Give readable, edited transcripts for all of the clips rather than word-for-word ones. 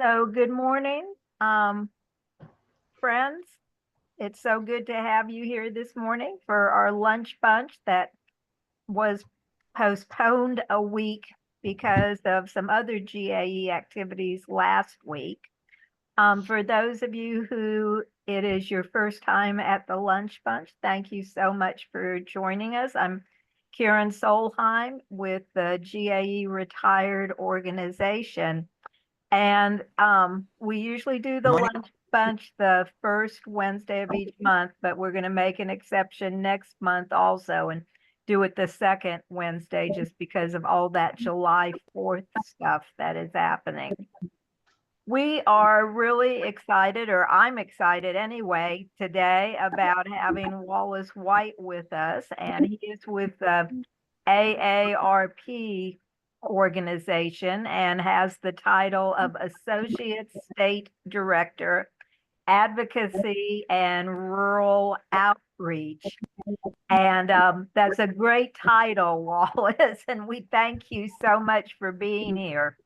So good morning, friends. It's so good to have you here this morning for our lunch bunch that was postponed a week because of some other GAE activities last week. For those of you who it is your first time at the lunch bunch, thank you so much for joining us. I'm Karen Solheim with the GAE Retired Organization. And we usually do the lunch bunch the first Wednesday of each month, but we're going to make an exception next month also and do it the second Wednesday just because of all that July 4th stuff that is happening. We are really excited, or I'm excited anyway, today about having Wallace White with us, and he is with the AARP organization and has the title of Associate State Director, Advocacy and Rural Outreach. And that's a great title, Wallace, and we thank you so much for being here.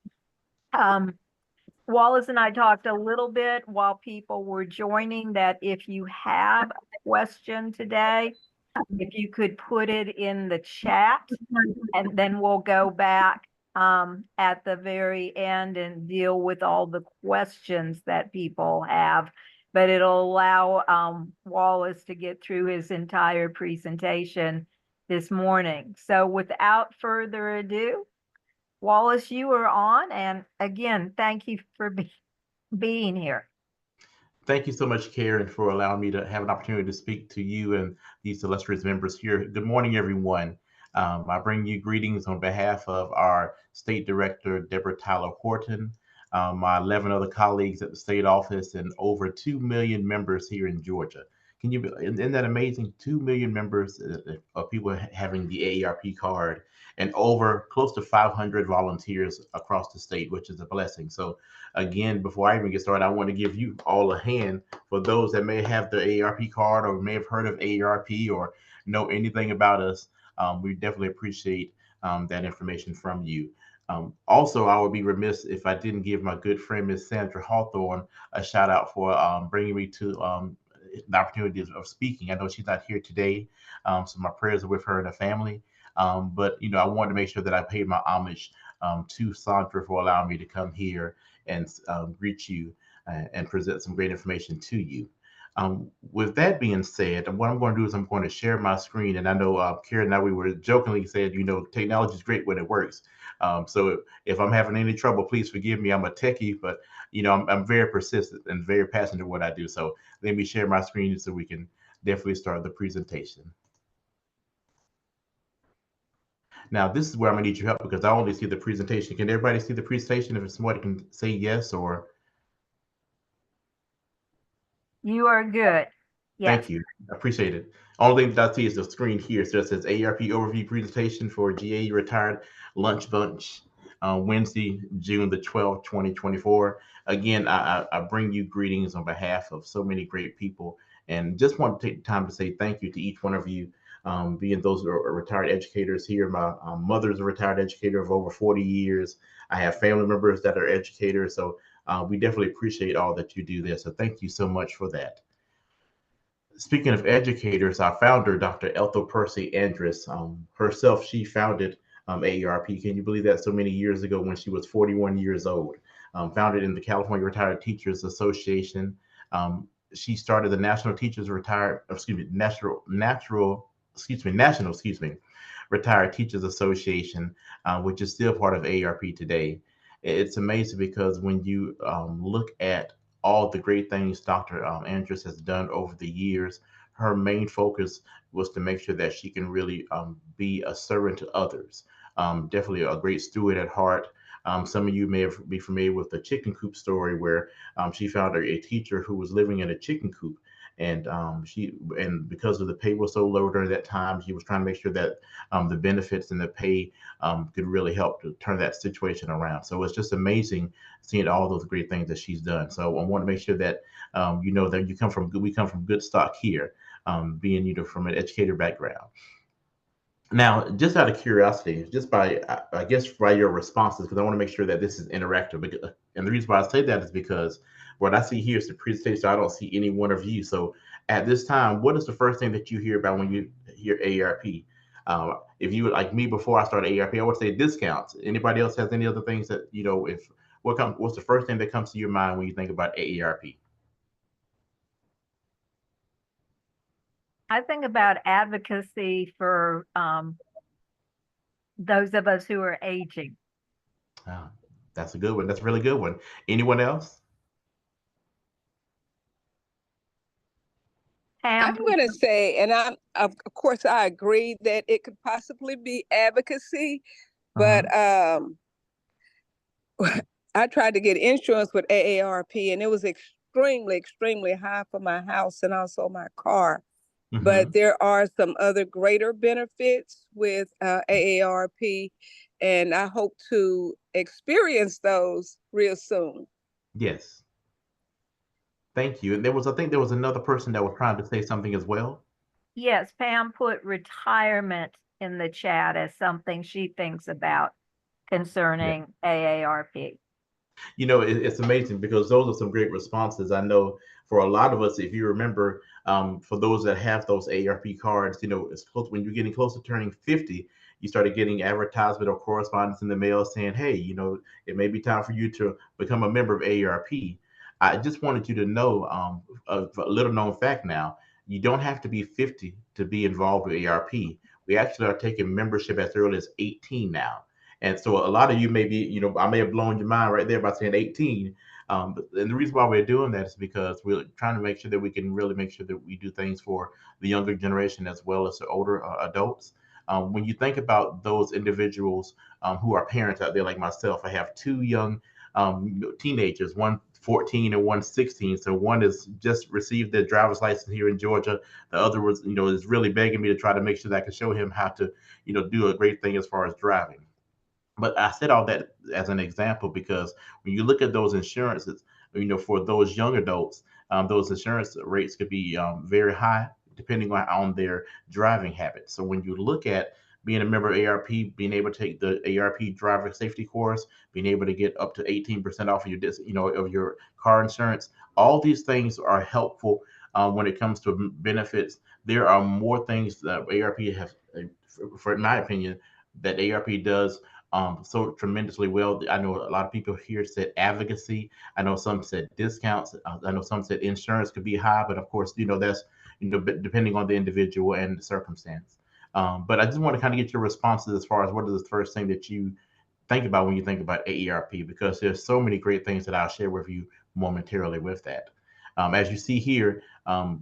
Wallace and I talked a little bit while people were joining that if you have a question today, if you could put it in the chat, and then we'll go back at the very end and deal with all the questions that people have. But it'll allow Wallace to get through his entire presentation this morning. So without further ado, Wallace, you are on. And again, thank you for being here. Thank you so much, Karen, for allowing me to have an opportunity to speak to you and these illustrious members here. Good morning, everyone. I bring you greetings on behalf of our State Director, Deborah Tyler Horton, my 11 other colleagues at the state office, and over 2 million members here in Georgia. Isn't that amazing? 2 million members of people having the AARP card and over close to 500 volunteers across the state, which is a blessing. So again, before I even get started, I want to give you all a hand for those that may have the AARP card or may have heard of AARP or know anything about us. We definitely appreciate that information from you. Also, I would be remiss if I didn't give my good friend, Miss Sandra Hawthorne, a shout out for bringing me to the opportunity of speaking. I know she's not here today, so my prayers are with her and her family. But I wanted to make sure that I paid my homage to Sandra for allowing me to come here and greet you and present some great information to you. With that being said, what I'm going to do is I'm going to share my screen. And I know Karen and I, we were jokingly said, technology is great when it works. So if I'm having any trouble, please forgive me. I'm a techie, but I'm very persistent and very passionate in what I do. So let me share my screen so we can definitely start the presentation. Now, this is where I'm gonna need your help because I only see the presentation. Can everybody see the presentation? If somebody can say yes or. You are good. Yes. Thank you. I appreciate it. Only thing that I see is the screen here. So it says AARP overview presentation for GAE retired lunch bunch, Wednesday, June the 12th, 2024. Again, I bring you greetings on behalf of so many great people and just want to take the time to say thank you to each one of you. Being those who are retired educators here. My mother's a retired educator of over 40 years. I have family members that are educators. So we definitely appreciate all that you do there. So thank you so much for that. Speaking of educators, our founder, Dr. Ethel Percy Andrus, herself, she founded AARP. Can you believe that? So many years ago when she was 41 years old. Founded in the California Retired Teachers Association. She started the National Teachers Retired, excuse me, National Retired Teachers Association, which is still part of AARP today. It's amazing because when you look at all the great things Dr. Andrus has done over the years, her main focus was to make sure that she can really be a servant to others. Definitely a great steward at heart. Some of you may be familiar with the chicken coop story where she found a teacher who was living in a chicken coop. And because of the pay was so low during that time, she was trying to make sure that the benefits and the pay could really help to turn that situation around. So it's just amazing seeing all those great things that she's done. So I want to make sure that you know that we come from good stock here, being from an educator background. Now, just out of curiosity, just by I guess by your responses, because I want to make sure that this is interactive. And the reason why I say that is because what I see here is the presentation. So I don't see any one of you. So at this time, what is the first thing that you hear about when you hear AARP? If you were like me before I started AARP, I would say discounts. Anybody else has any other things that if what's the first thing that comes to your mind when you think about AARP? I think about advocacy for those of us who are aging. Ah, that's a good one. That's a really good one. Anyone else? I'm Pam, going to say, and of course, I agree that it could possibly be advocacy, but Mhm. I tried to get insurance with AARP, and it was extremely, extremely high for my house and also my car. But Mhm. there are some other greater benefits with AARP, and I hope to experience those real soon. Yes. Thank you. And I think there was another person that was trying to say something as well. yes, Pam put retirement in the chat as something she thinks about Yeah. concerning AARP. It's amazing because those are some great responses. I know for a lot of us, if you remember, for those that have those ARP cards, it's close when you're getting close to turning 50, you started getting advertisement or correspondence in the mail saying, hey, it may be time for you to become a member of AARP. I just wanted you to know a little known fact now. You don't have to be 50 to be involved with AARP. We actually are taking membership as early as 18 now. And so a lot of you may be, I may have blown your mind right there by saying 18. And the reason why we're doing that is because we're trying to make sure that we can really make sure that we do things for the younger generation as well as the older adults. When you think about those individuals who are parents out there like myself, I have two young teenagers, one 14 and one 16. So one has just received their driver's license here in Georgia. The other was, is really begging me to try to make sure that I can show him how to, do a great thing as far as driving. But I said all that as an example because when you look at those insurances, for those young adults, those insurance rates could be very high depending on their driving habits. So when you look at being a member of ARP, being able to take the ARP driver safety course, being able to get up to 18% off of of your car insurance, all these things are helpful when it comes to benefits. There are more things that ARP has, for in my opinion, that ARP does so tremendously well. I know a lot of people here said advocacy. I know some said discounts. I know some said insurance could be high, but of course, that's depending on the individual and the circumstance. But I just want to kind of get your responses as far as what is the first thing that you think about when you think about AERP, because there's so many great things that I'll share with you momentarily with that. As you see here, I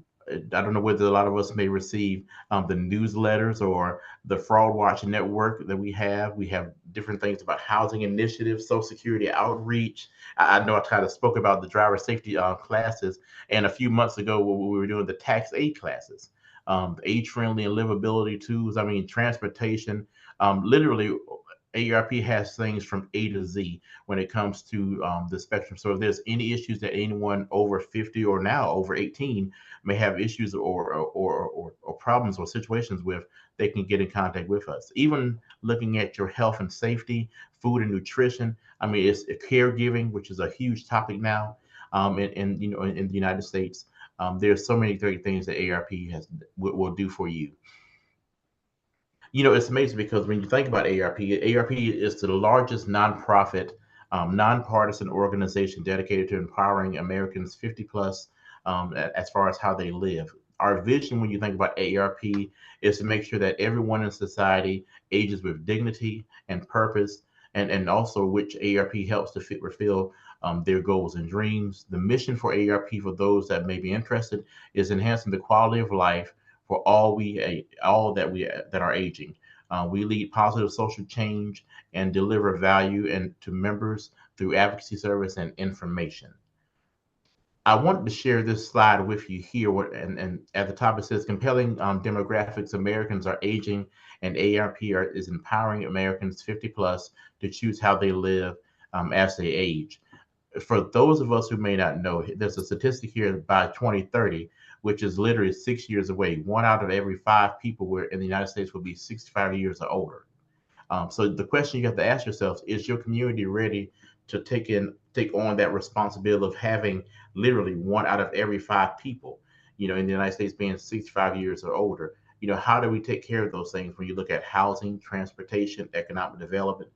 don't know whether a lot of us may receive the newsletters or the Fraud Watch Network that we have. We have different things about housing initiatives, Social Security outreach. I know I kind of spoke about the driver safety classes, and a few months ago when we were doing the tax aid classes, age-friendly and livability tools. I mean, transportation. Literally, AARP has things from A to Z when it comes to the spectrum. So if there's any issues that anyone over 50 or now over 18 may have issues or problems or situations with, they can get in contact with us. Even looking at your health and safety, food and nutrition. I mean, it's caregiving, which is a huge topic now, in the United States. There's so many great things that AARP will do for you. It's amazing because when you think about AARP is the largest nonprofit, nonpartisan organization dedicated to empowering Americans 50 plus as far as how they live. Our vision, when you think about AARP, is to make sure that everyone in society ages with dignity and purpose, and also which AARP helps to fulfill their goals and dreams. The mission for AARP, for those that may be interested, is enhancing the quality of life for all that are aging. We lead positive social change and deliver value and to members through advocacy service and information. I wanted to share this slide with you here. And at the top it says compelling demographics. Americans are aging, and AARP is empowering Americans 50 plus to choose how they live as they age. For those of us who may not know, there's a statistic here by 2030 which is literally 6 years away. 1 out of every 5 people in the United States will be 65 years or older. So the question you have to ask yourself is your community ready to take on that responsibility of having literally 1 out of every 5 people, in the United States being 65 years or older? How do we take care of those things when you look at housing, transportation, economic development,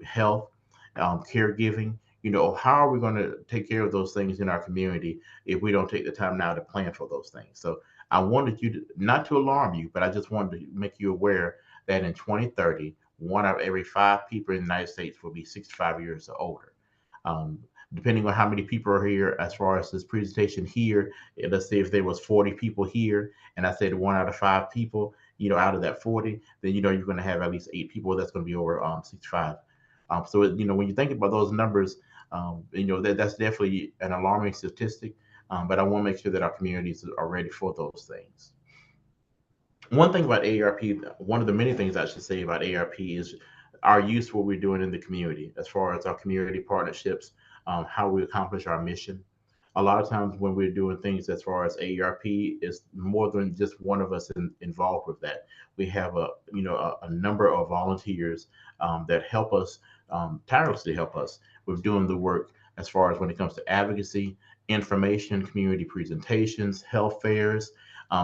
health, caregiving? How are we going to take care of those things in our community if we don't take the time now to plan for those things? So I wanted you to, not to alarm you, but I just wanted to make you aware that in 2030, 1 out of every 5 people in the United States will be 65 years or older. Um, Depending on how many people are here, as far as this presentation here, let's say if there was 40 people here, and I said 1 out of 5 people, out of that 40, then you're going to have at least 8 people that's going to be over 65. So when you think about those numbers, that's definitely an alarming statistic. But I want to make sure that our communities are ready for those things. One thing about AARP, one of the many things I should say about AARP is our use, what we're doing in the community, as far as our community partnerships, how we accomplish our mission. A lot of times when we're doing things as far as AARP, is more than just one of us involved with that. We have a number of volunteers that help us, tirelessly help us with doing the work as far as when it comes to advocacy, information, community presentations, health fairs,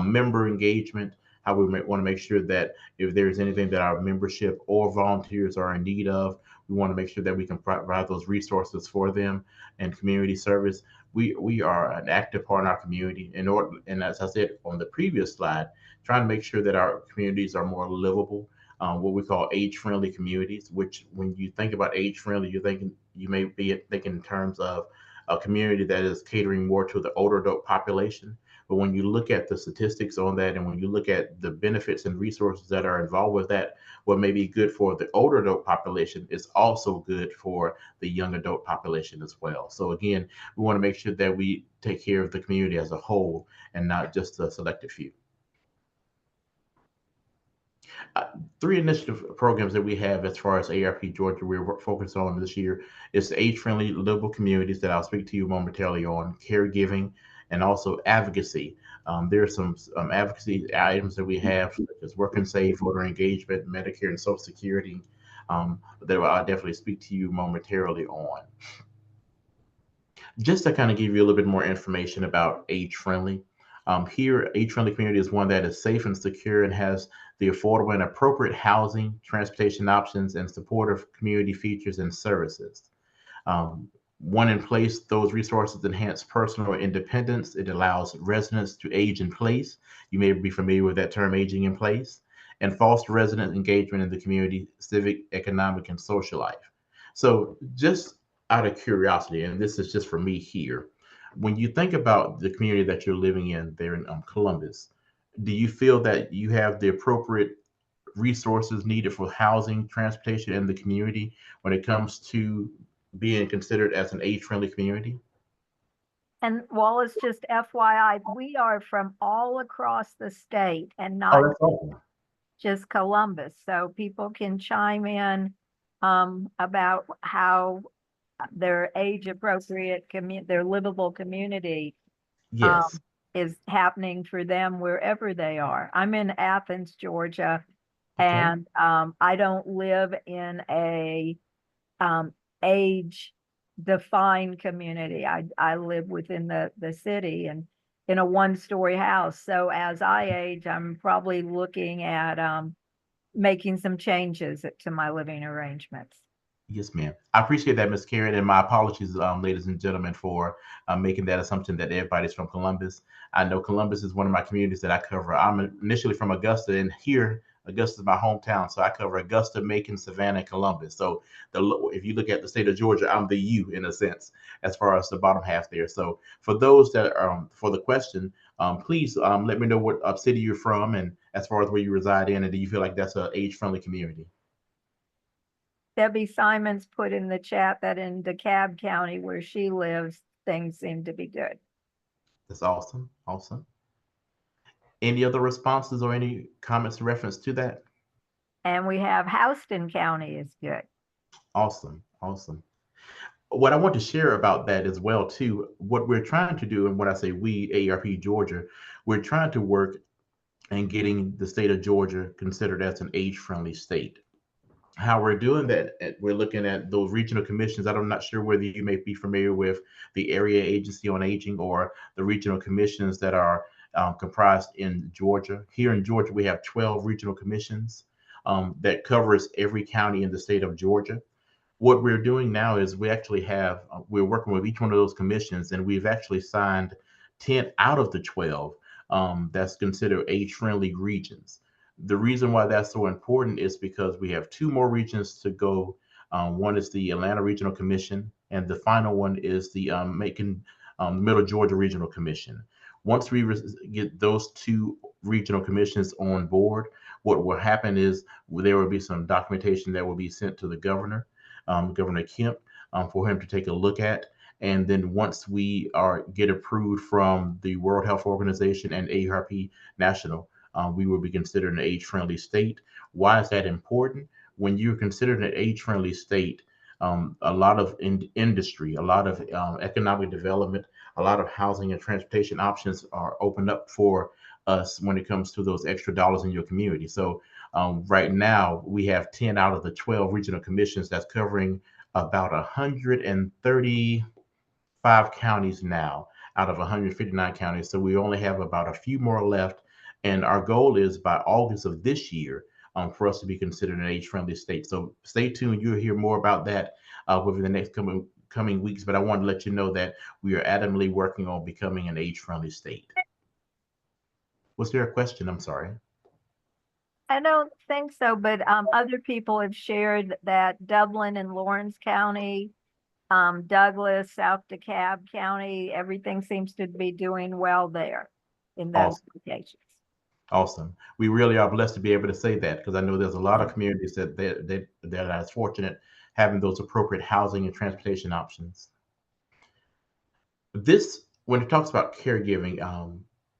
member engagement, how we want to make sure that if there's anything that our membership or volunteers are in need of, we want to make sure that we can provide those resources for them. And community service, we are an active part in our community and as I said on the previous slide, trying to make sure that our communities are more livable, what we call age-friendly communities, which when you think about age-friendly, you may be thinking in terms of a community that is catering more to the older adult population. But when you look at the statistics on that, and when you look at the benefits and resources that are involved with that, what may be good for the older adult population is also good for the young adult population as well. So again, we want to make sure that we take care of the community as a whole and not just a selected few. 3 initiative programs that we have as far as AARP Georgia we're focused on this year is the age-friendly livable communities that I'll speak to you momentarily on, caregiving, and also advocacy. There are some advocacy items that we have, such as Work and Save, voter engagement, Medicare and Social Security, that I'll definitely speak to you momentarily on. Just to kind of give you a little bit more information about age-friendly. Here, age-friendly community is one that is safe and secure and has the affordable and appropriate housing, transportation options, and supportive community features and services. One in place, those resources enhance personal independence. It allows residents to age in place. You may be familiar with that term, aging in place, and foster resident engagement in the community, civic, economic, and social life. So just out of curiosity, and this is just for me here, when you think about the community that you're living in there in Columbus, do you feel that you have the appropriate resources needed for housing, transportation, and the community when it comes to being considered as an age-friendly community? And Wallace, just FYI, we are from all across the state and Oh, not that's awesome. just Columbus. So people can chime in about how their age appropriate their livable community Yes. is happening for them wherever they are. I'm in Athens, Georgia, Okay. and I don't live in a age defined community. I live within the city and in a 1-story house. So as I age, I'm probably looking at making some changes to my living arrangements. Yes, ma'am. I appreciate that, Ms. Karen, and my apologies, ladies and gentlemen, for making that assumption that everybody's from Columbus. I know Columbus is one of my communities that I cover. I'm initially from Augusta, and here, Augusta is my hometown, so I cover Augusta, Macon, Savannah, and Columbus. So if you look at the state of Georgia, I'm the U in a sense, as far as the bottom half there. So for those that are, for the question, please let me know what city you're from, and as far as where you reside in, and do you feel like that's an age-friendly community? Debbie Simons put in the chat that in DeKalb County, where she lives, things seem to be good. That's awesome. Awesome. Any other responses or any comments in reference to that? And we have Houston County is good. Awesome. Awesome. what I want to share about that as well too, what we're trying to do, and when I say we, AARP Georgia, we're trying to work and getting the state of Georgia considered as an age-friendly state. How we're doing that, we're looking at those regional commissions. I'm not sure whether you may be familiar with the Area Agency on Aging or the regional commissions that are comprised in Georgia. Here in Georgia, we have 12 regional commissions that covers every county in the state of Georgia. What we're doing now is we actually have, we're working with each one of those commissions, and we've actually signed 10 out of the 12 that's considered age-friendly regions. The reason why that's so important is because we have two more regions to go. One is the Atlanta Regional Commission, and the final one is the Macon Middle Georgia Regional Commission. Once we get those two regional commissions on board, what will happen is there will be some documentation that will be sent to the governor, Governor Kemp, for him to take a look at. And then once we get approved from the World Health Organization and AARP National, we will be considered an age-friendly state. Why is that important? When you're considered an age-friendly state, a lot of industry, a lot of economic development, a lot of housing and transportation options are opened up for us when it comes to those extra dollars in your community. So right now, we have 10 out of the 12 regional commissions that's covering about 135 counties now out of 159 counties. So we only have about a few more left. And our goal is by August of this year for us to be considered an age-friendly state. So stay tuned. You'll hear more about that within the next coming weeks. But I wanted to let you know that we are adamantly working on becoming an age-friendly state. Was there a question? I'm sorry. I don't think so, but other people have shared that Dublin and Lawrence County, Douglas, South DeKalb County, everything seems to be doing well there in those Awesome. locations. Awesome. We really are blessed to be able to say that, because I know there's a lot of communities that are as fortunate having those appropriate housing and transportation options. This, when it talks about caregiving,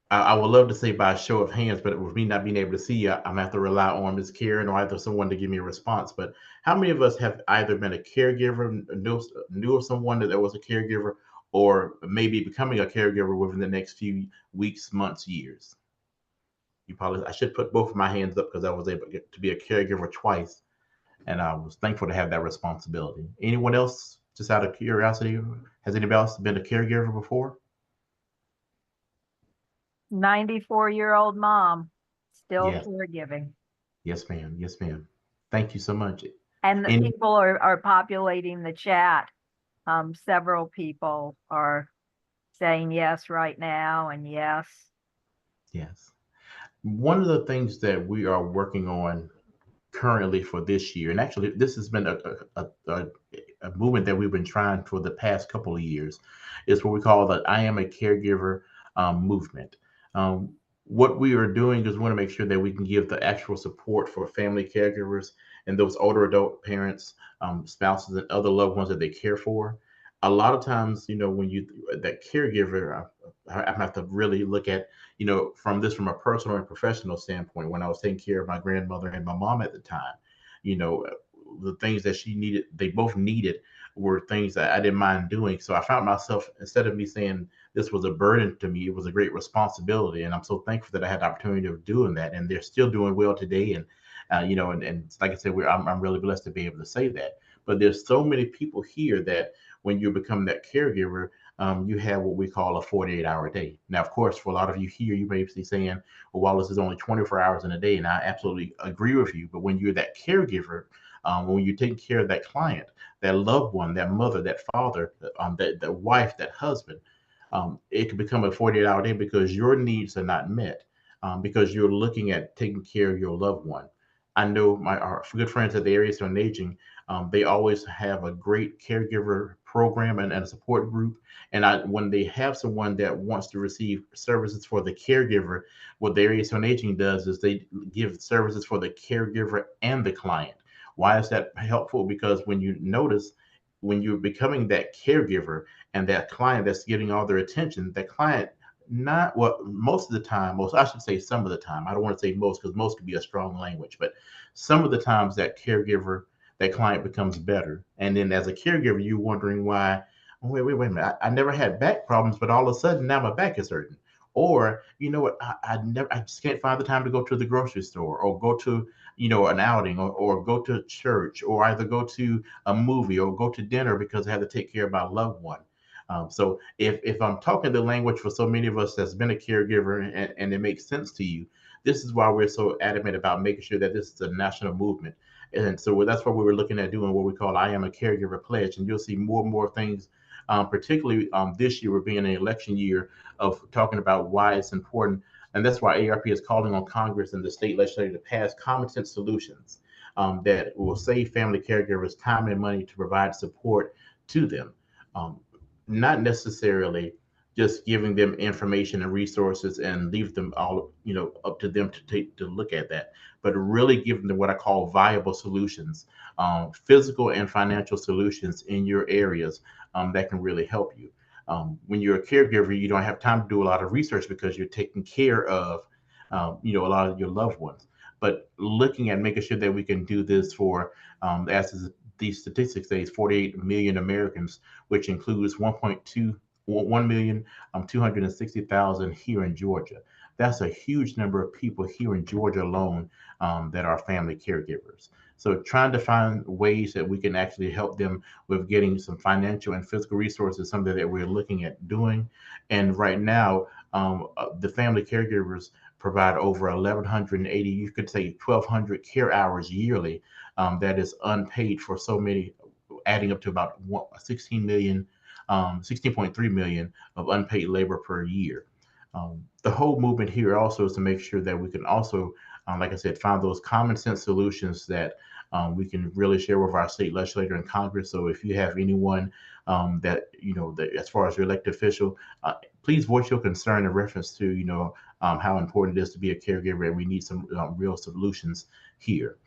I would love to say by a show of hands, but with me not being able to see you, I'm gonna have to rely on Ms. Karen or either someone to give me a response. But how many of us have either been a caregiver, knew of someone that was a caregiver, or maybe becoming a caregiver within the next few weeks, months, years? I should put both of my hands up because I was able to be a caregiver twice, and I was thankful to have that responsibility. Anyone else, just out of curiosity, has anybody else been a caregiver before? 94-year-old mom, still Yes. caregiving. Yes, ma'am. Yes, ma'am. Thank you so much. And the people are populating the chat. Several people are saying yes right now and yes. Yes. One of the things that we are working on currently for this year, and actually this has been a movement that we've been trying for the past couple of years, is what we call the I Am a Caregiver movement. What we are doing is we want to make sure that we can give the actual support for family caregivers and those older adult parents, spouses, and other loved ones that they care for. A lot of times, when that caregiver, I have to really look at, from a personal and professional standpoint. When I was taking care of my grandmother and my mom at the time, you know, the things that they both needed were things that I didn't mind doing. So I found myself, instead of me saying this was a burden to me, it was a great responsibility. And I'm so thankful that I had the opportunity of doing that. And they're still doing well today. And, and like I said, I'm really blessed to be able to say that. But there's so many people here that when you become that caregiver, you have what we call a 48-hour day. Now, of course, for a lot of you here, you may be saying, well, Wallace is only 24 hours in a day. And I absolutely agree with you. But when you're that caregiver, when you're taking care of that client, that loved one, that mother, that father, that wife, that husband, it can become a 48-hour day because your needs are not met, because you're looking at taking care of your loved one. I know our good friends at the Area Center on Aging, they always have a great caregiver program and a support group. And when they have someone that wants to receive services for the caregiver, what the Area Center on Aging does is they give services for the caregiver and the client. Why is that helpful? Because when you notice, when you're becoming that caregiver and that client that's getting all their attention, that client, not what most of the time, most I should say some of the time, I don't want to say most because most could be a strong language, but some of the times that caregiver, that client becomes better. And then as a caregiver, you're wondering why, oh, wait a minute, I never had back problems, but all of a sudden now my back is hurting. Or, you know what, I just can't find the time to go to the grocery store or go to, an outing, or go to church, or either go to a movie or go to dinner because I had to take care of my loved one. So if I'm talking the language for so many of us that's been a caregiver, and it makes sense to you, this is why we're so adamant about making sure that this is a national movement. And so that's what we were looking at doing, what we call I Am a Caregiver Pledge. And you'll see more and more things, particularly this year, we're being an election year, of talking about why it's important. And that's why AARP is calling on Congress and the state legislature to pass common sense solutions, that will save family caregivers time and money to provide support to them. Um, Not necessarily just giving them information and resources and leave them all, up to them to take to look at that, but really giving them what I call viable solutions, physical and financial solutions in your areas, that can really help you. When you're a caregiver, you don't have time to do a lot of research because you're taking care of, a lot of your loved ones. But looking at making sure that we can do this for, as these statistics say, 48 million Americans, which includes 1,260,000 here in Georgia. That's a huge number of people here in Georgia alone, that are family caregivers. So trying to find ways that we can actually help them with getting some financial and physical resources, something that we're looking at doing. And right now, the family caregivers provide over 1,180, you could say 1,200 care hours yearly, that is unpaid for so many, adding up to about 16 million, 16.3 million of unpaid labor per year. The whole movement here also is to make sure that we can also, like I said, find those common sense solutions that, we can really share with our state legislator and Congress. So if you have anyone, that, that as far as your elected official, please voice your concern in reference to, how important it is to be a caregiver, and we need some, real solutions here.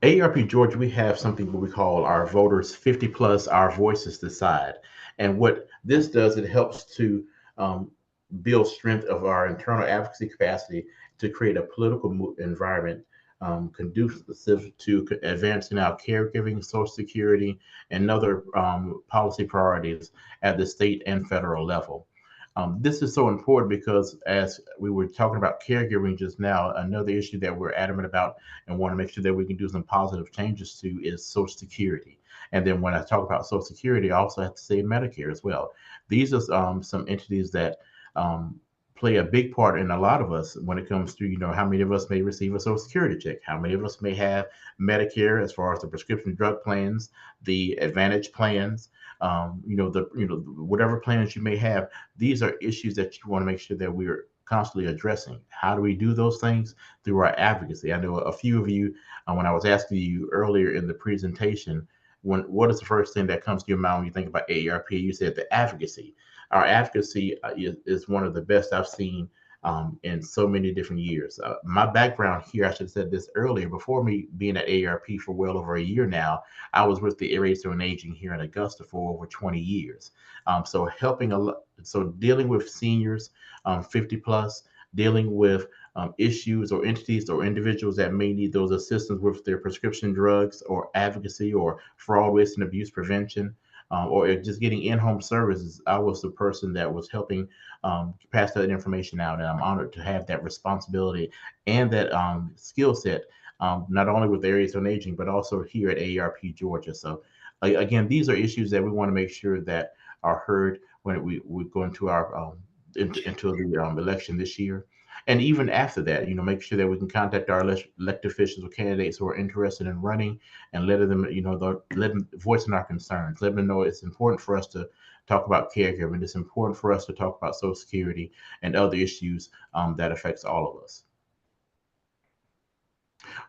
AARP Georgia, we have something what we call our voters 50 plus, our voices decide. And what this does, it helps to, um, build strength of our internal advocacy capacity to create a political environment, conducive to advancing our caregiving, Social Security, and other, policy priorities at the state and federal level. This is so important because, as we were talking about caregiving just now, another issue that we're adamant about and want to make sure that we can do some positive changes to is Social Security. And then when I talk about Social Security, I also have to say Medicare as well. These are, some entities that, um, play a big part in a lot of us when it comes to, how many of us may receive a Social Security check, how many of us may have Medicare as far as the prescription drug plans, the Advantage plans, whatever plans you may have. These are issues that you want to make sure that we're constantly addressing. How do we do those things? Through our advocacy. I know a few of you, when I was asking you earlier in the presentation, what is the first thing that comes to your mind when you think about AARP? You said the advocacy. Our advocacy, is one of the best I've seen, in so many different years. My background here, I should have said this earlier, before me being at AARP for well over a year now, I was with the Areas on Aging here in Augusta for over 20 years. So dealing with seniors, 50 plus, dealing with, issues or entities or individuals that may need those assistance with their prescription drugs or advocacy or fraud, waste, and abuse prevention, or just getting in-home services. I was the person that was helping, pass that information out, and I'm honored to have that responsibility and that, skill set, not only with Areas on Aging, but also here at AARP Georgia. So again, these are issues that we want to make sure that are heard when we go into our, into the, election this year. And even after that, make sure that we can contact our elected officials or candidates who are interested in running, and letting them, let them voicing our concerns, let them know it's important for us to talk about caregiving. It's important for us to talk about Social Security and other issues, that affects all of us.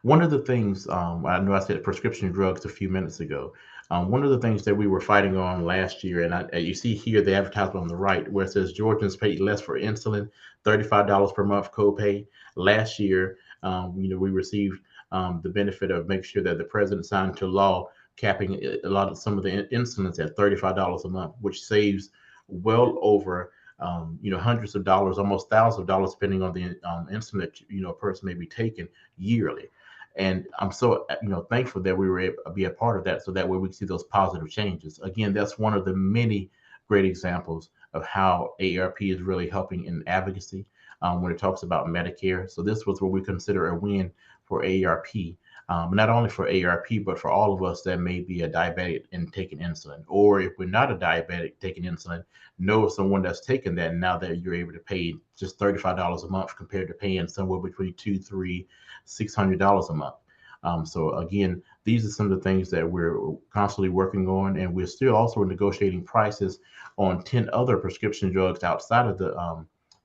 One of the things, I know I said prescription drugs a few minutes ago. One of the things that we were fighting on last year, and you see here the advertisement on the right where it says Georgians paid less for insulin, $35 per month copay. Last year, we received, the benefit of making sure that the president signed into law capping some of the insulins at $35 a month, which saves well over, hundreds of dollars, almost thousands of dollars, depending on the, insulin that, a person may be taking yearly. And I'm so thankful that we were able to be a part of that, so that way we can see those positive changes. Again, that's one of the many great examples of how AARP is really helping in advocacy when it talks about Medicare. So this was what we consider a win for AARP. Not only for AARP, but for all of us that may be a diabetic and taking insulin, or if we're not a diabetic taking insulin, know someone that's taken that, and now that you're able to pay just $35 a month compared to paying somewhere between $200, $300, $600 a month. So again, these are some of the things that we're constantly working on, and we're still also negotiating prices on 10 other prescription drugs outside of the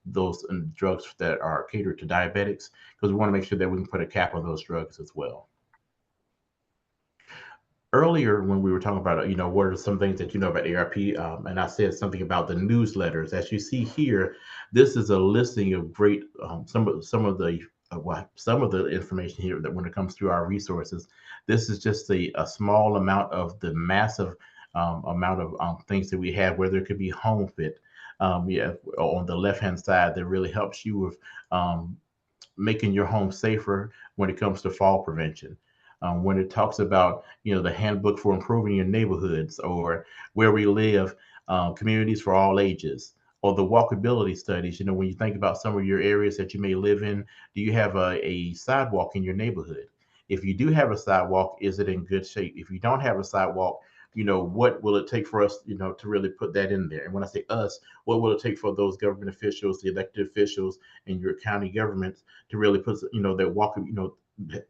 those drugs that are catered to diabetics, because we want to make sure that we can put a cap on those drugs as well. Earlier, when we were talking about, what are some things that you know about AARP, and I said something about the newsletters. As you see here, this is a listing of great some of the some of the information here that when it comes to our resources. This is just a small amount of the massive amount of things that we have, whether it could be home fit. Yeah, on the left hand side, that really helps you with making your home safer when it comes to fall prevention. When it talks about, the handbook for improving your neighborhoods, or where we live, communities for all ages, or the walkability studies. When you think about some of your areas that you may live in, do you have a sidewalk in your neighborhood? If you do have a sidewalk, is it in good shape? If you don't have a sidewalk, what will it take for us, to really put that in there? And when I say us, what will it take for those government officials, the elected officials, and your county governments to really put, that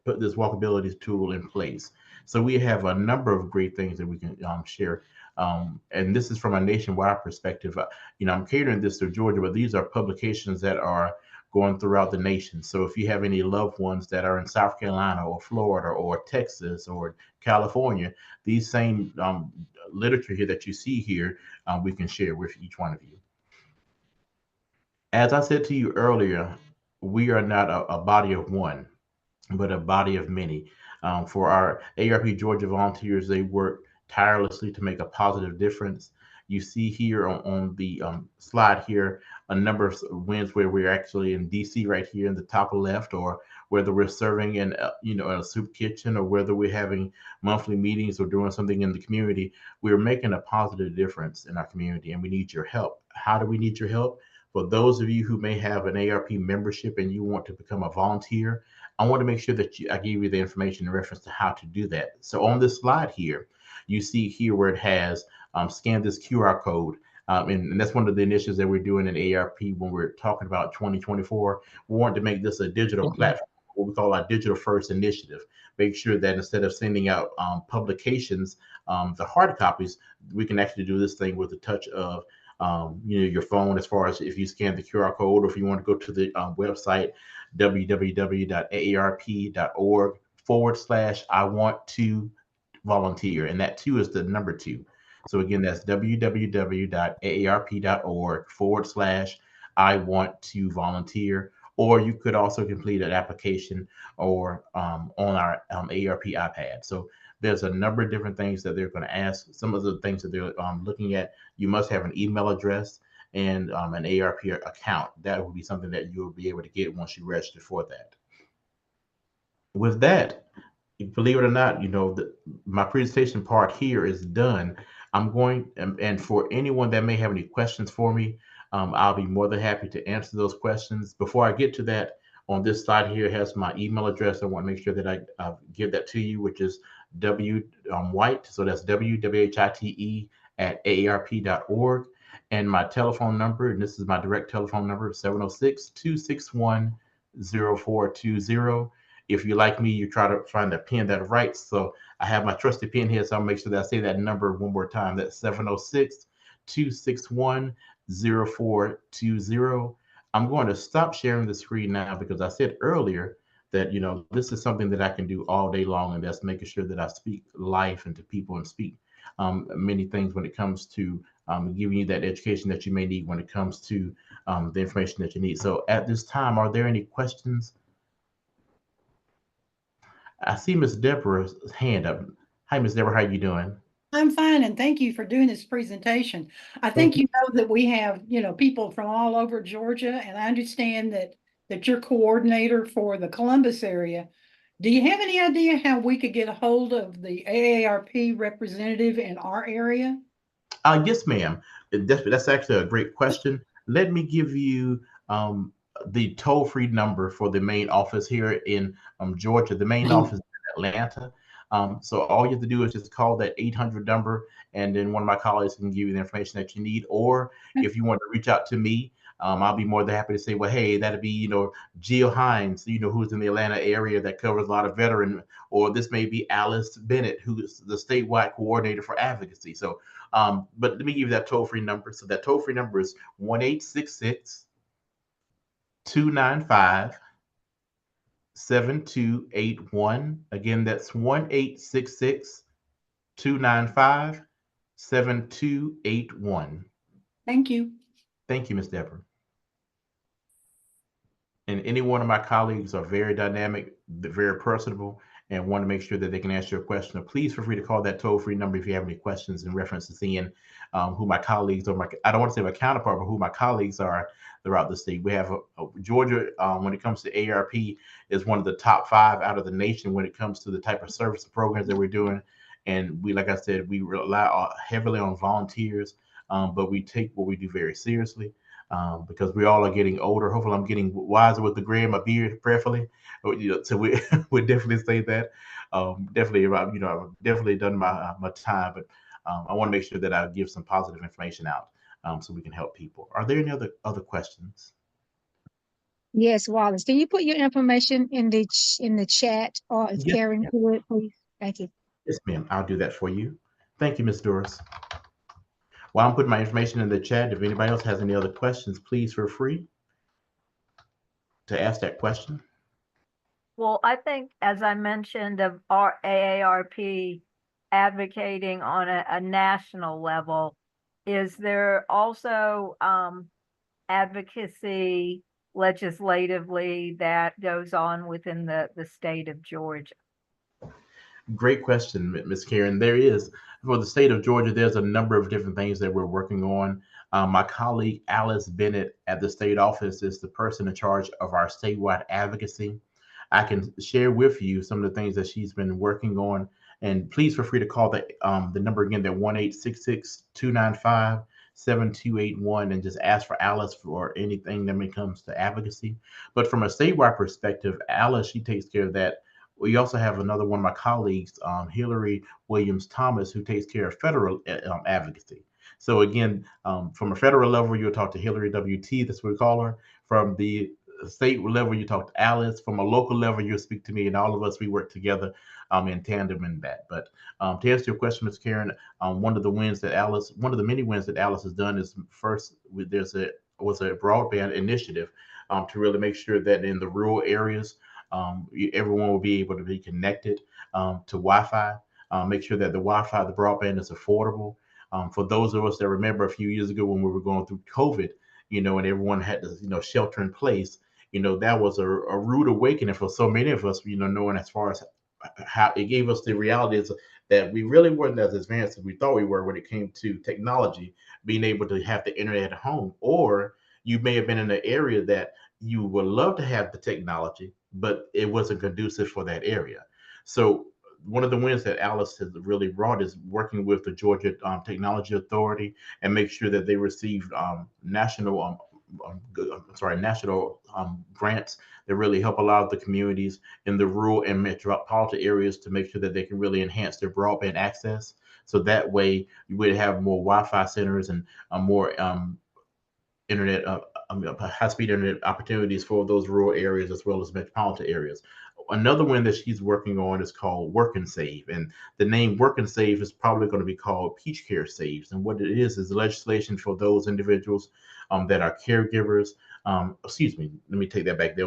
put this walkability tool in place? So we have a number of great things that we can share. And this is from a nationwide perspective. I'm catering this to Georgia, but these are publications that are going throughout the nation. So if you have any loved ones that are in South Carolina or Florida or Texas or California, these same literature here that you see here, we can share with each one of you. As I said to you earlier, we are not a body of one, but a body of many. For our AARP Georgia volunteers, they work tirelessly to make a positive difference. You see here on the slide here a number of wins where we're actually in DC right here in the top left, or whether we're serving in a soup kitchen, or whether we're having monthly meetings or doing something in the community. We're making a positive difference in our community, and we need your help. How do we need your help? For those of you who may have an AARP membership and you want to become a volunteer, I want to make sure that I give you the information in reference to how to do that. So on this slide here, you see here where it has scan this QR code. And that's one of the initiatives that we're doing in AARP when we're talking about 2024. We want to make this a digital platform, what we call our digital first initiative. Make sure that instead of sending out publications, the hard copies, we can actually do this thing with the touch of your phone, as far as if you scan the QR code, or if you want to go to the website, www.aarp.org/I want to volunteer. And that two is the number 2. So again, that's www.aarp.org/I want to volunteer. Or you could also complete an application or on our AARP iPad. So there's a number of different things that they're going to ask. Some of the things that they're looking at, you must have an email address and an AARP account. That will be something that you'll be able to get once you register for that. With that, believe it or not, my presentation part here is done. I'm going, and for anyone that may have any questions for me, I'll be more than happy to answer those questions. Before I get to that, on this slide here has my email address. I want to make sure that I give that to you, which is White. So that's WWHITE @aarp.org. And my telephone number, and this is my direct telephone number, 706-261-0420. If you like me, you try to find a pen that writes. So I have my trusty pen here, so I'll make sure that I say that number one more time. That's 706-261-0420. I'm going to stop sharing the screen now, because I said earlier that, this is something that I can do all day long, and that's making sure that I speak life into people and speak many things when it comes to giving you that education that you may need when it comes to the information that you need. So at this time, are there any questions? I see Miss Deborah's hand up. Hi, Miss Deborah. How you doing? I'm fine, and thank you for doing this presentation. I think you know that we have, people from all over Georgia, and I understand that you're coordinator for the Columbus area. Do you have any idea how we could get a hold of the AARP representative in our area? Yes, ma'am. That's actually a great question. Let me give you um, the toll-free number for the main office here in Georgia. The main office is in Atlanta. So all you have to do is just call that 800 number, and then one of my colleagues can give you the information that you need. Or if you want to reach out to me, I'll be more than happy to say, well, hey, that'd be, Jill Hines, who's in the Atlanta area that covers a lot of veteran, or this may be Alice Bennett, who's the statewide coordinator for advocacy. So but let me give you that toll free number. So that toll free number is 1 866 295 7281. Again, that's 1 866 295 7281. Thank you. Thank you, Ms. Deborah. And any one of my colleagues are very dynamic, very personable, and want to make sure that they can answer your question. Please feel free to call that toll-free number if you have any questions in reference to seeing who my colleagues or I don't want to say my counterpart, but who my colleagues are throughout the state. We have Georgia, when it comes to AARP, is one of the top 5 out of the nation when it comes to the type of service programs that we're doing. And we, like I said, we rely heavily on volunteers, but we take what we do very seriously. Because we all are getting older. Hopefully, I'm getting wiser with the gray in my beard, prayerfully. So we would definitely say that. Definitely, I've definitely done my time, but I want to make sure that I give some positive information out, so we can help people. Are there any other questions? Yes, Wallace. Can you put your information in the chat, or if Yes, Karen ma'am. could, please? Thank you. Yes, ma'am. I'll do that for you. Thank you, Ms. Doris. While I'm putting my information in the chat, if anybody else has any other questions, please feel free to ask that question. Well, I think, as I mentioned, of our AARP advocating on a national level, is there also advocacy legislatively that goes on within the state of Georgia? Great question, Ms. Karen. There is, for the state of Georgia, there's a number of different things that we're working on. My colleague, Alice Bennett at the state office, is the person in charge of our statewide advocacy. I can share with you some of the things that she's been working on. And please feel free to call the number again, that 1 866 295 7281, and just ask for Alice for anything that comes to advocacy. But from a statewide perspective, Alice, she takes care of that. We also have another one of my colleagues, Hillary Williams Thomas, who takes care of federal advocacy. So again, from a federal level, you'll talk to Hillary WT, that's what we call her. From the state level, you talk to Alice. From a local level, you'll speak to me, and all of us, we work together in tandem in that. But to answer your question, Ms. Karen, one of the many wins that Alice has done is, first, was a broadband initiative to really make sure that in the rural areas, everyone will be able to be connected to Wi-Fi. Make sure that the Wi-Fi, the broadband, is affordable. For those of us that remember a few years ago when we were going through COVID, and everyone had to, shelter in place, that was a rude awakening for so many of us, knowing as far as how it gave us the realities that we really weren't as advanced as we thought we were when it came to technology, being able to have the internet at home. Or you may have been in an area that you would love to have the technology, but it wasn't conducive for that area. So one of the wins that Alice has really brought is working with the Georgia Technology Authority and make sure that they receive national grants that really help a lot of the communities in the rural and metropolitan areas to make sure that they can really enhance their broadband access. So that way you would have more Wi-Fi centers and more internet, high-speed internet opportunities for those rural areas as well as metropolitan areas. Another one that she's working on is called Work and Save, and the name Work and Save is probably going to be called Peach Care Saves. And what it is legislation for those individuals that are caregivers. Excuse me, let me take that back.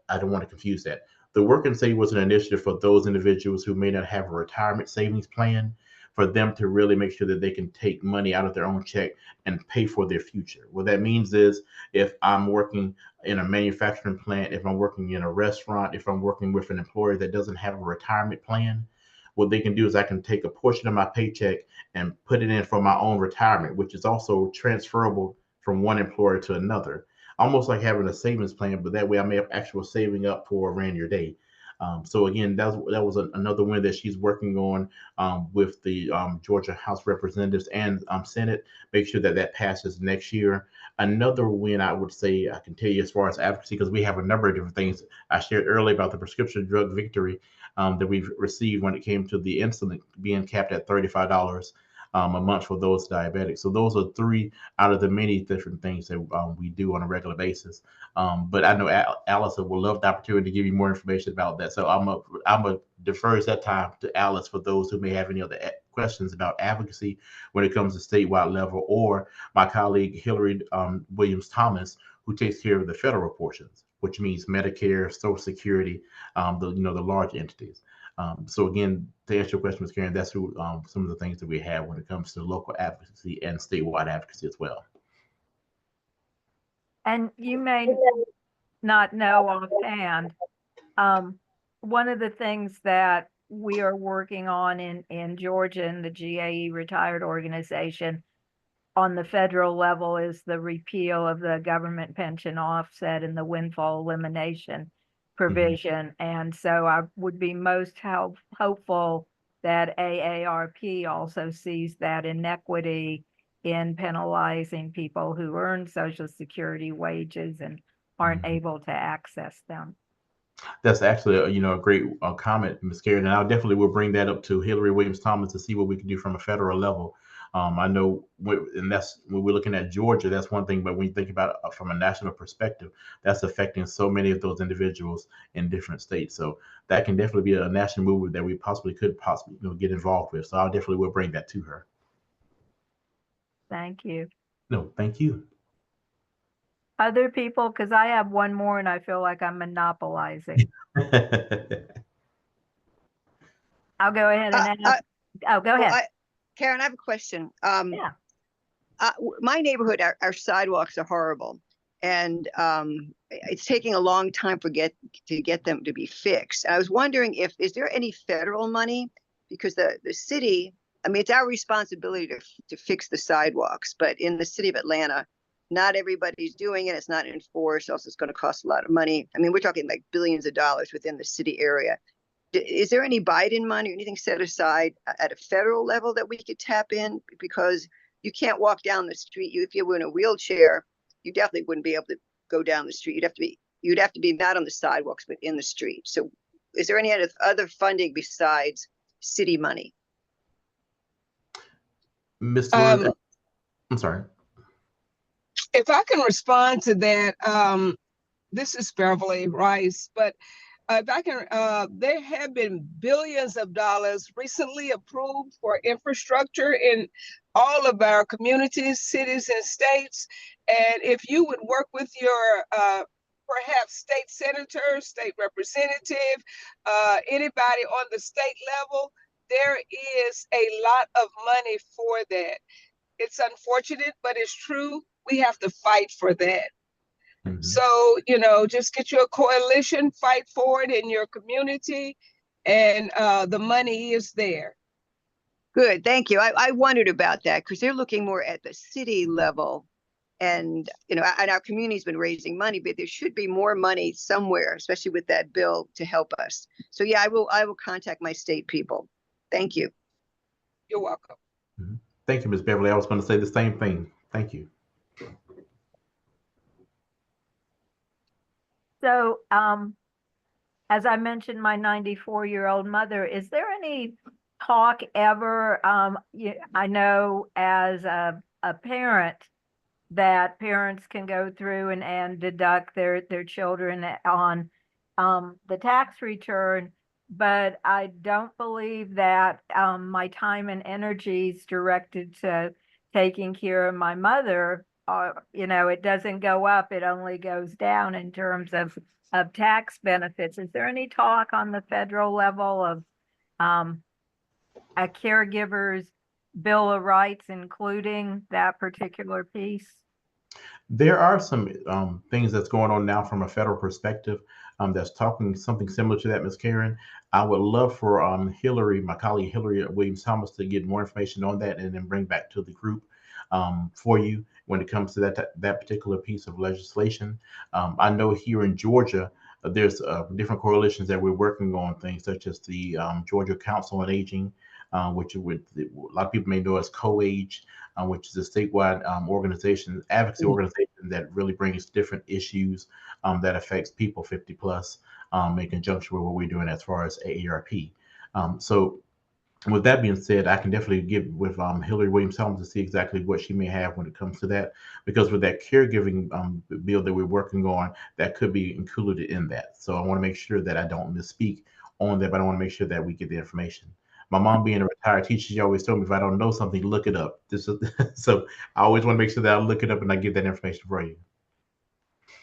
I don't want to confuse that. The Work and Save was an initiative for those individuals who may not have a retirement savings plan, for them to really make sure that they can take money out of their own check and pay for their future. What that means is, if I'm working in a manufacturing plant, if I'm working in a restaurant, if I'm working with an employer that doesn't have a retirement plan, what they can do is I can take a portion of my paycheck and put it in for my own retirement, which is also transferable from one employer to another. Almost like having a savings plan, but that way I'm actually saving up for a rainier day. So again, that was another win that she's working on with the Georgia House Representatives and Senate. Make sure that that passes next year. Another win, I would say, I can tell you as far as advocacy, because we have a number of different things. I shared earlier about the prescription drug victory that we've received when it came to the insulin being capped at $35 a month for those diabetics. So those are three out of the many different things that we do on a regular basis. But I know Allison will love the opportunity to give you more information about that. So I'm gonna defer that time to Alice for those who may have any other questions about advocacy when it comes to statewide level, or my colleague Hillary Williams Thomas, who takes care of the federal portions, which means Medicare, Social Security, the large entities. So again, to answer your question, Ms. Karen, that's who, some of the things that we have when it comes to local advocacy and statewide advocacy as well. And you may not know offhand, one of the things that we are working on in Georgia in the GAE retired organization on the federal level is the repeal of the government pension offset and the windfall elimination provision. And so I would be most hopeful that AARP also sees that inequity in penalizing people who earn Social Security wages and aren't able to access them. That's actually a great comment, Ms. Karen, and I definitely will bring that up to Hillary Williams Thomas to see what we can do from a federal level. I know, and that's when we're looking at Georgia, that's one thing, but when you think about it from a national perspective, that's affecting so many of those individuals in different states. So that can definitely be a national movement that we could get involved with. So I definitely will bring that to her. Thank you. No, thank you. Other people, because I have one more and I feel like I'm monopolizing. I'll go ahead and ask. Oh, go ahead. Karen, I have a question. Yeah. My neighborhood, our sidewalks are horrible, and it's taking a long time to get them to be fixed. I was wondering is there any federal money, because the city, I mean, it's our responsibility to fix the sidewalks, but in the city of Atlanta, not everybody's doing it. It's not enforced. Also, it's going to cost a lot of money. I mean, we're talking like billions of dollars within the city area. Is there any Biden money or anything set aside at a federal level that we could tap in? Because you can't walk down the street. If you were in a wheelchair, you definitely wouldn't be able to go down the street. You'd have to be not on the sidewalks, but in the street. So is there any other funding besides city money? Mr. I'm sorry. If I can respond to that, this is Beverly Rice, but if I can, there have been billions of dollars recently approved for infrastructure in all of our communities, cities, and states. And if you would work with your perhaps state senator, state representative, anybody on the state level, there is a lot of money for that. It's unfortunate, but it's true. We have to fight for that. So, just get you a coalition, fight for it in your community, and the money is there. Good, thank you. I wondered about that because they're looking more at the city level, and and our community's been raising money, but there should be more money somewhere, especially with that bill, to help us. So yeah, I will contact my state people. Thank you. You're welcome. Thank you, Ms. Beverly. I was going to say the same thing. Thank you. So, as I mentioned, my 94-year-old mother, is there any talk ever, I know as a parent, that parents can go through and deduct their children on the tax return, but I don't believe that my time and energy is directed to taking care of my mother. It doesn't go up, it only goes down in terms of tax benefits. Is there any talk on the federal level of a caregiver's Bill of Rights, including that particular piece? There are some things that's going on now from a federal perspective that's talking something similar to that, Ms. Karen. I would love for Hillary, my colleague Hillary Williams Thomas, to get more information on that and then bring back to the group for you when it comes to that particular piece of legislation. I know here in Georgia, there's different coalitions that we're working on, things such as the Georgia Council on Aging, which would, a lot of people may know as COAGE, which is a statewide organization, advocacy organization that really brings different issues that affects people 50 plus in conjunction with what we're doing as far as AARP. So with that being said, I can definitely get with Hillary Williams Helms to see exactly what she may have when it comes to that, because with that caregiving bill that we're working on, that could be included in that. So I want to make sure that I don't misspeak on that, but I want to make sure that we get the information. My mom being a retired teacher, she always told me if I don't know something, look it up. So I always want to make sure that I look it up and I get that information for you.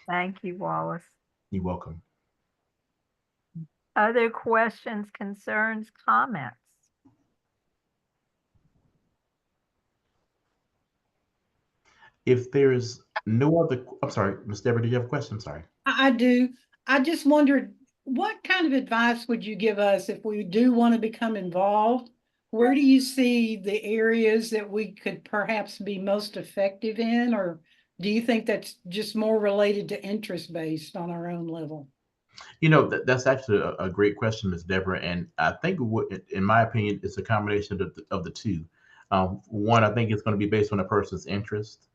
Thank you, Wallace. You're welcome. Other questions, concerns, comments? If there's no other, I'm sorry, Ms. Deborah, did you have a question? I'm sorry. I do. I just wondered, what kind of advice would you give us if we do want to become involved? Where do you see the areas that we could perhaps be most effective in? Or do you think that's just more related to interest based on our own level? You know, that's actually a great question, Ms. Deborah. And I think, in my opinion, it's a combination of the two. One, I think it's going to be based on a person's interest.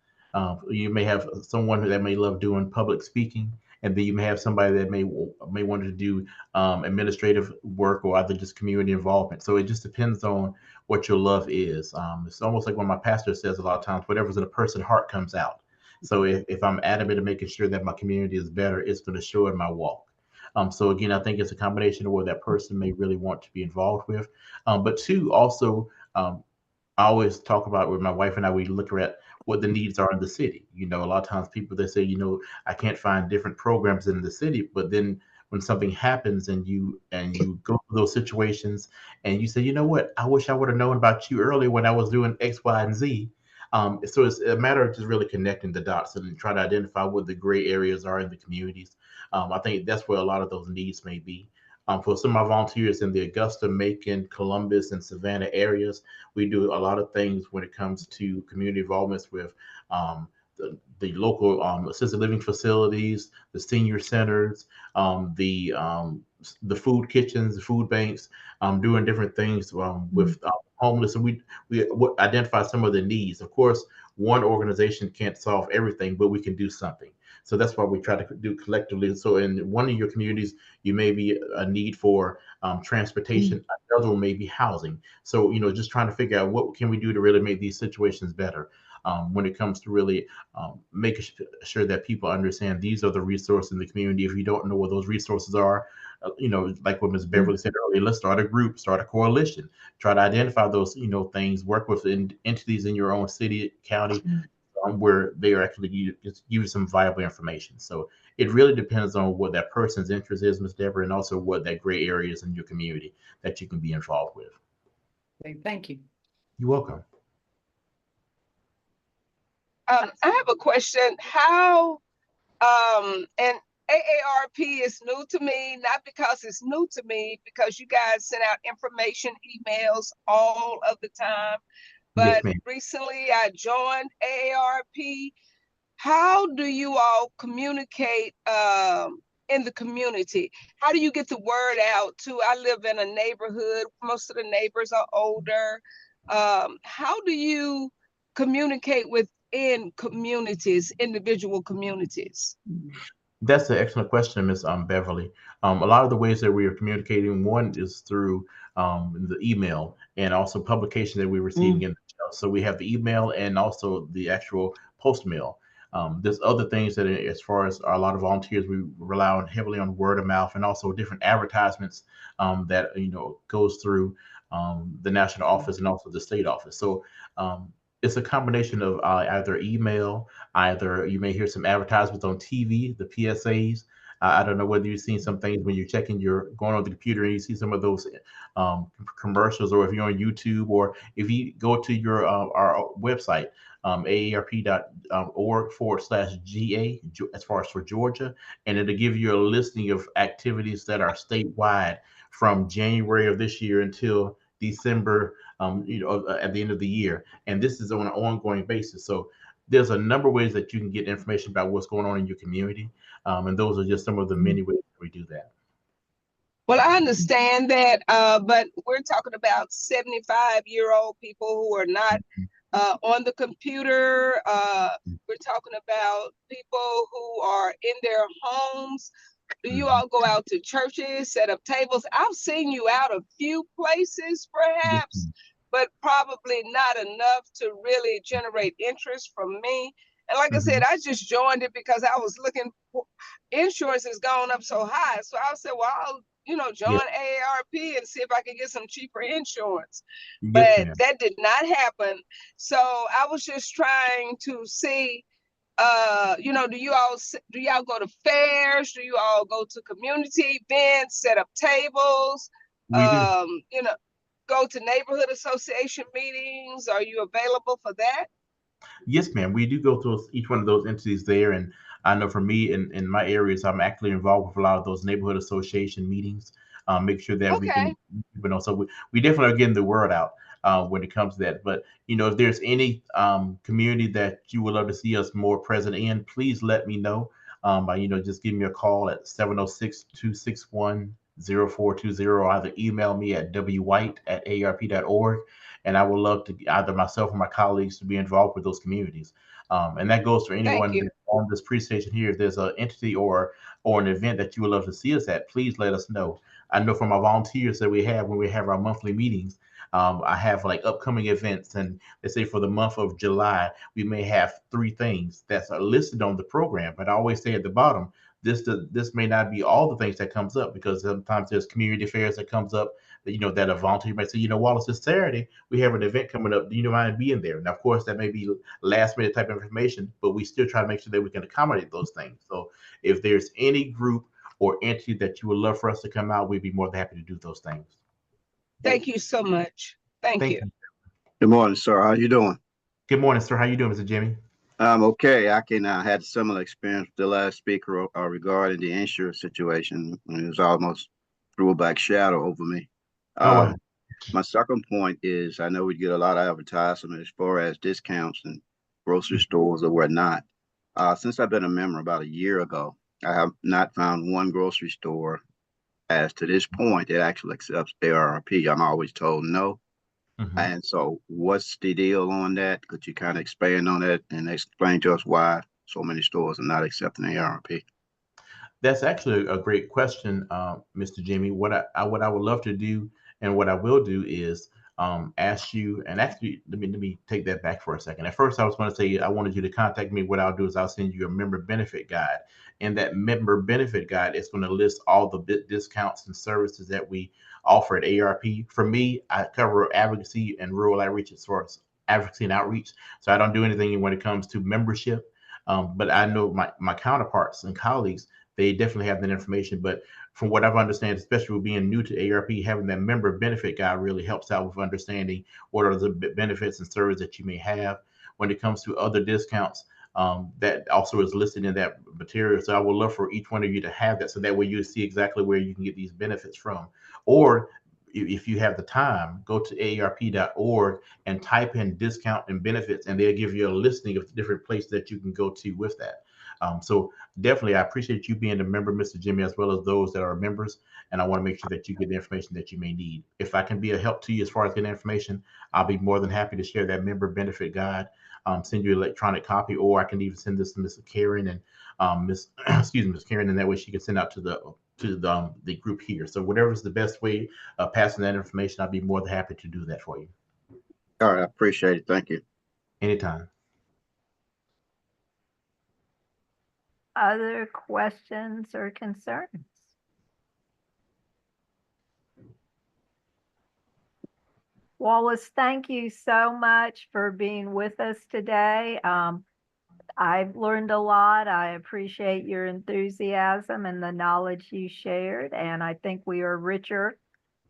You may have someone that may love doing public speaking, and then you may have somebody that may want to do administrative work or either just community involvement. So it just depends on what your love is. It's almost like when my pastor says a lot of times, whatever's in a person's heart comes out. So if I'm adamant in making sure that my community is better, it's going to show in my walk. So again, I think it's a combination of what that person may really want to be involved with. But two, also, I always talk about with my wife and I, we look at what the needs are in the city. You know, a lot of times people, they say, you know, I can't find different programs in the city, but then when something happens and you go through those situations and you say, you know what, I wish I would have known about you earlier when I was doing X, Y, and Z. So it's a matter of just really connecting the dots and trying to identify what the gray areas are in the communities. I think that's where a lot of those needs may be. For some of my volunteers in the Augusta, Macon, Columbus, and Savannah areas, we do a lot of things when it comes to community involvements with the local assisted living facilities, the senior centers, the food kitchens, the food banks, doing different things with homeless. And we identify some of the needs. Of course, one organization can't solve everything, but we can do something. So that's why we try to do collectively. So in one of your communities, you may be a need for transportation, another one may be housing. So, you know, just trying to figure out what can we do to really make these situations better when it comes to really making sure that people understand these are the resources in the community. If you don't know what those resources are, you know, like what Ms. Beverly said earlier, let's start a group, start a coalition, try to identify those, you know, things, work with entities in your own city, county, where they are actually give you some viable information. So it really depends on what that person's interest is, Ms. Deborah, and also what that gray area is in your community that you can be involved with. Okay, thank you. You're welcome. I have a question. How, and AARP is new to me, not because it's new to me, because you guys send out information, emails all of the time. But Yes, recently I joined AARP. How do you all communicate in the community? How do you get the word out to? I live in a neighborhood. Most of the neighbors are older. How do you communicate within communities, individual communities? That's an excellent question, Ms. Beverly. A lot of the ways that we are communicating, one is through the email and also publication that we're receiving in the mail. So we have the email and also the actual post mail. There's other things that, as far as a lot of volunteers, we rely on heavily on word of mouth and also different advertisements that, you know, goes through the national office and also the state office. So it's a combination of either email, either you may hear some advertisements on TV, the PSAs. I don't know whether you've seen some things when you're going on the computer and you see some of those commercials, or if you're on YouTube, or if you go to your our website, aarp.org/GA, as far as for Georgia, and it'll give you a listing of activities that are statewide from January of this year until December, you know, at the end of the year. And this is on an ongoing basis. So there's a number of ways that you can get information about what's going on in your community. And those are just some of the many ways we do that. Well, I understand that, but we're talking about 75-year-old people who are not on the computer. We're talking about people who are in their homes. Do you all go out to churches, set up tables? I've seen you out a few places, perhaps, but probably not enough to really generate interest from me. And like I said, I just joined it because I was looking for insurance has gone up so high. So I said, well, I'll join AARP and see if I can get some cheaper insurance. But that did not happen. So I was just trying to see, do y'all go to fairs? Do you all go to community events, set up tables? We do. Go to neighborhood association meetings? Are you available for that? Yes, ma'am. We do go to each one of those entities there. And I know for me in my areas, I'm actually involved with a lot of those neighborhood association meetings. Make sure that we can, so we definitely are getting the word out when it comes to that. But, if there's any community that you would love to see us more present in, please let me know. By, just give me a call at 706-261-0420, or either email me at white@aarp.org. And I would love to either myself or my colleagues to be involved with those communities. And that goes for anyone on this presentation here. If there's an entity or an event that you would love to see us at, please let us know. I know from our volunteers that we have when we have our monthly meetings, I have like upcoming events, and let's say for the month of July, we may have 3 things that are listed on the program. But I always say at the bottom, this may not be all the things that comes up, because sometimes there's community affairs that comes up that, that a volunteer might say, Wallace, this Saturday, we have an event coming up. Do you mind being there? Now, of course, that may be last minute type of information, but we still try to make sure that we can accommodate those things. So if there's any group or entity that you would love for us to come out, we'd be more than happy to do those things. Thank you so much. Thank you. Good morning, sir. How you doing? Good morning, sir. How you doing, Mr. Jimmy? I'm okay. I had a similar experience with the last speaker regarding the insurance situation. It was almost threw a black shadow over me. Wow. My second point is, I know we get a lot of advertisement as far as discounts and grocery stores or whatnot. Since I've been a member about a year ago, I have not found one grocery store as to this point that actually accepts AARP. I'm always told no. And so what's the deal on that? Could you kind of expand on that and explain to us why so many stores are not accepting AARP? That's actually a great question, Mr. Jimmy. What I would love to do, and what I will do, is ask you, and actually let me take that back for a second. At first, I was going to say I wanted you to contact me. What I'll do is I'll send you a member benefit guide, and that member benefit guide is going to list all the discounts and services that we offer at AARP. For me, I cover advocacy and rural outreach as far as advocacy and outreach, so I don't do anything when it comes to membership. But I know my counterparts and colleagues, they definitely have that information. But from what I've understood, especially with being new to AARP, having that member benefit guide really helps out with understanding what are the benefits and services that you may have. When it comes to other discounts, that also is listed in that material. So I would love for each one of you to have that, so that way you see exactly where you can get these benefits from. Or if you have the time, go to aarp.org and type in discount and benefits, and they'll give you a listing of different places that you can go to with that. So definitely, I appreciate you being a member, Mr. Jimmy, as well as those that are members. And I want to make sure that you get the information that you may need. If I can be a help to you as far as getting information, I'll be more than happy to share that member benefit guide, send you an electronic copy, or I can even send this to Ms. Karen and Ms. Karen, and that way she can send out to the group here. So whatever is the best way of passing that information, I'll be more than happy to do that for you. All right, I appreciate it. Thank you. Anytime. Other questions or concerns? Wallace, thank you so much for being with us today. I've learned a lot. I appreciate your enthusiasm and the knowledge you shared. And I think we are richer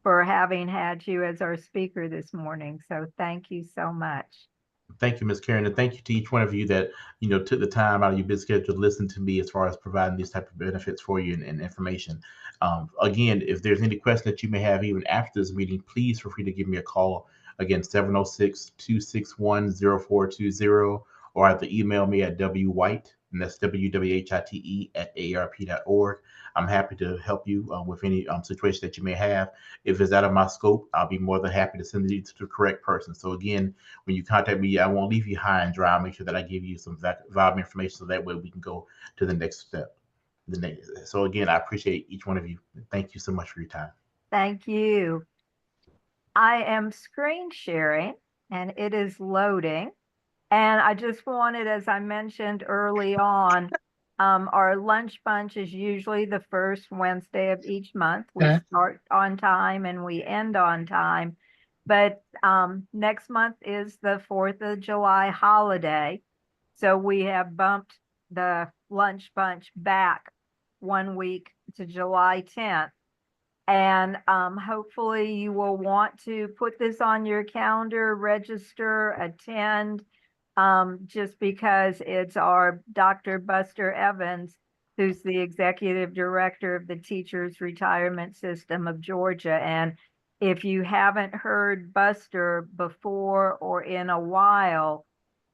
for having had you as our speaker this morning. So thank you so much. Thank you, Ms. Karen, and thank you to each one of you that took the time out of your busy schedule to listen to me as far as providing these type of benefits for you and information. Again, if there's any question that you may have even after this meeting, please feel free to give me a call. Again, 706-261-0420, or either email me at white and that's WWHITE@AARP.org. I'm happy to help you with any situation that you may have. If it's out of my scope, I'll be more than happy to send you to the correct person. So again, when you contact me, I won't leave you high and dry. I'll make sure that I give you some valuable information so that way we can go to the next step. So again, I appreciate each one of you. Thank you so much for your time. Thank you. I am screen sharing and it is loading. And I just wanted, as I mentioned early on, our lunch bunch is usually the first Wednesday of each month. We start on time and we end on time. But next month is the 4th of July holiday. So we have bumped the lunch bunch back 1 week to July 10th. And hopefully you will want to put this on your calendar, register, attend, just because it's our Dr. Buster Evans, who's the executive director of the Teachers Retirement System of Georgia. And if you haven't heard Buster before or in a while,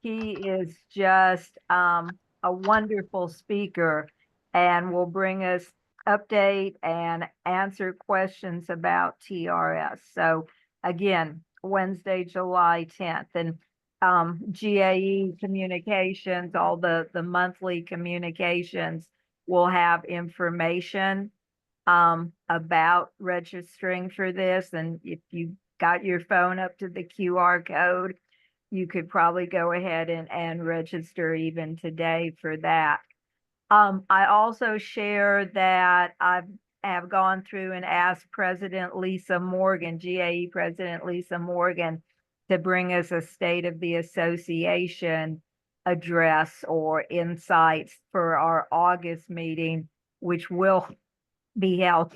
he is just a wonderful speaker and will bring us update and answer questions about TRS. So again, Wednesday, July 10th. And GAE communications, all the monthly communications will have information about registering for this. And if you got your phone up to the QR code, you could probably go ahead and register even today for that. I also share that I have gone through and asked President Lisa Morgan, GAE President Lisa Morgan, to bring us a State of the Association address or insights for our August meeting, which will be held,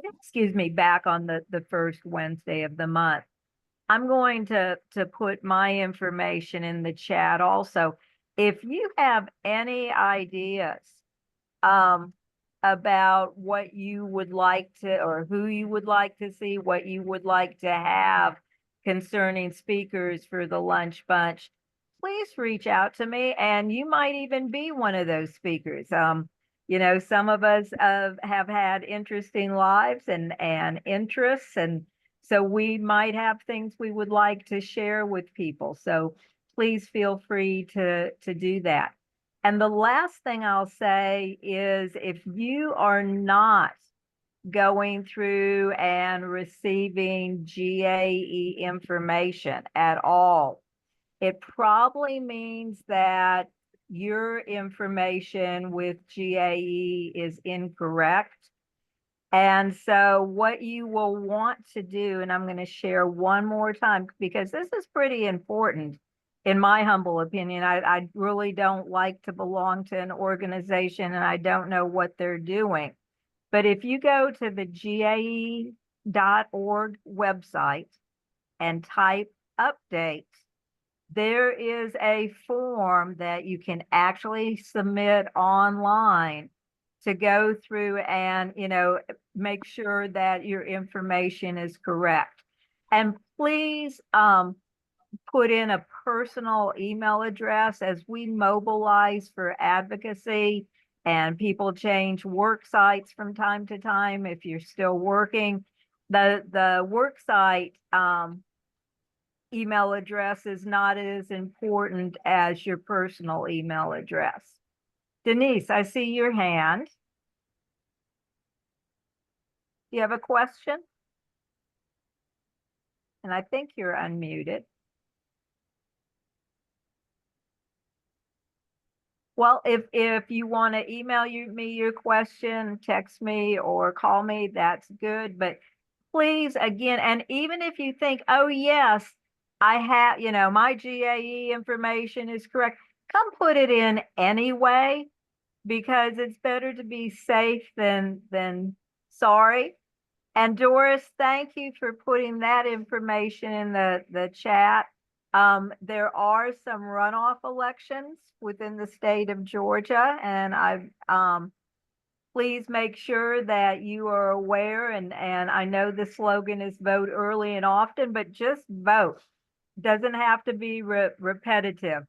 excuse me, back on the first Wednesday of the month. I'm going to put my information in the chat also. If you have any ideas about what you would like to, or who you would like to see, what you would like to have concerning speakers for the lunch bunch, please reach out to me and you might even be one of those speakers. You know, some of us have had interesting lives and interests, and so we might have things we would like to share with people. So please feel free to do that. And the last thing I'll say is if you are not going through and receiving GAE information at all, it probably means that your information with GAE is incorrect. And so what you will want to do, and I'm going to share one more time because this is pretty important, in my humble opinion. I really don't like to belong to an organization and I don't know what they're doing. But if you go to the GAE.org website and type update, there is a form that you can actually submit online to go through and, you know, make sure that your information is correct. And please put in a personal email address as we mobilize for advocacy and people change work sites from time to time. If you're still working, the work site email address is not as important as your personal email address. Denise, I see your hand. Do you have a question? And I think you're unmuted. Well, if you want to email me your question, text me or call me, that's good. But please, again, and even if you think, oh, yes, I have, you know, my GAE information is correct, come put it in anyway, because it's better to be safe than sorry. And Doris, thank you for putting that information in the chat. There are some runoff elections within the state of Georgia, and please make sure that you are aware, and I know the slogan is vote early and often, but just vote. Doesn't have to be repetitive.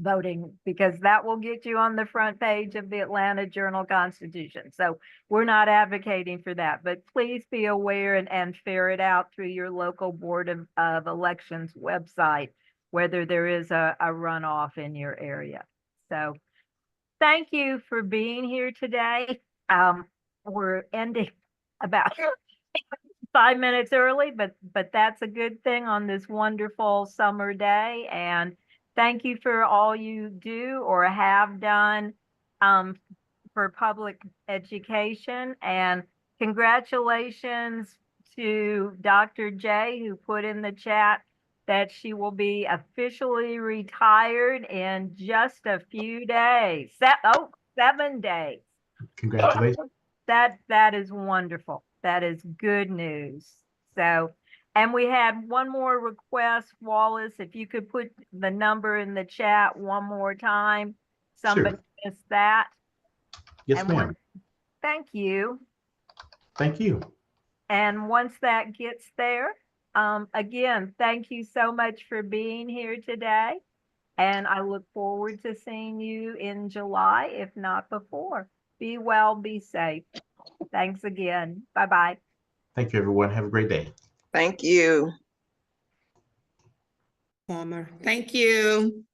voting, because that will get you on the front page of the Atlanta Journal-Constitution. So we're not advocating for that, but please be aware and ferret out through your local Board of Elections website whether there is a runoff in your area. So thank you for being here today. We're ending about 5 minutes early, but that's a good thing on this wonderful summer day. And thank you for all you do or have done for public education. And congratulations to Dr. J, who put in the chat that she will be officially retired in just a few days. 7 days. Congratulations. That is wonderful. That is good news. So, and we had one more request, Wallace, if you could put the number in the chat one more time. Somebody missed that. Yes, ma'am. Thank you. Thank you. And once that gets there, again, thank you so much for being here today. And I look forward to seeing you in July, if not before. Be well, be safe. Thanks again. Bye-bye. Thank you, everyone. Have a great day. Thank you. Palmer. Thank you.